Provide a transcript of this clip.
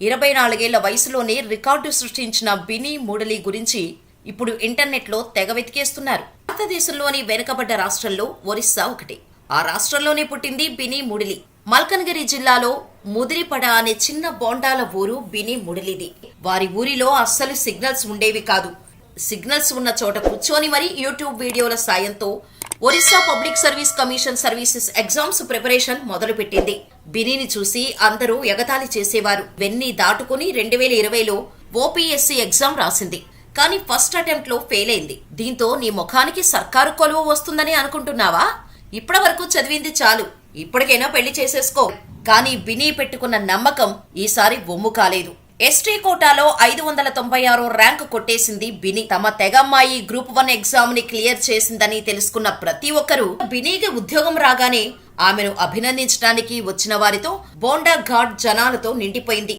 24 ఏళ్ల వయసులోనే రికార్డు సృష్టించిన బినీ ముడలి గురించి ఇప్పుడు ఇంటర్నెట్లో తెగ వెతికేస్తున్నారు. భారతదేశంలోని వెనుకబడ్డ రాష్ట్రంలో ఒరిస్సా ఒకటి. ఆ రాష్ట్రంలోనే పుట్టింది బినీ ముడలి. మల్కన్గిరి జిల్లాలో ముదిరిపడ అనే చిన్న బోండాల ఊరు బినీ ముడలిది. వారి ఊరిలో అస్సలు సిగ్నల్స్ ఉండేవి కాదు. సిగ్నల్స్ ఉన్న చోట కూర్చొని మరీ యూట్యూబ్ వీడియోల సాయంతో Orissa public service commission services exams preparation మొదలుపెట్టింది. బినీని చూసి అందరూ ఎగతాళి చేసేవారు. వెన్ని దాటుకుని 2020లో ఓపీఎస్సీ ఎగ్జామ్ రాసింది. కానీ ఫస్ట్ అటెంప్ట్ లో ఫెయిల్ అయింది. దీంతో నీ ముఖానికి సర్కారు కొలువు వస్తుందని అనుకుంటున్నావా? ఇప్పటి వరకు చదివింది చాలు, ఇప్పటికైనా పెళ్లి చేసేసుకో. కానీ బినీ పెట్టుకున్న నమ్మకం ఈసారి ఒమ్ము కాలేదు. ఎస్టీ కోటాలో 596 ర్యాంకు కొట్టేసింది బినీ. తమ తెగమ్మాయి గ్రూప్ 1 ఎగ్జామ్ ని క్లియర్ చేసిందని తెలుసుకున్న ప్రతి ఒక్కరూ బినీకి ఉద్యోగం రాగానే ఆమెను అభినందించడానికి వచ్చిన వారితో బోండా ఘాట్ జనాలతో నిండిపోయింది.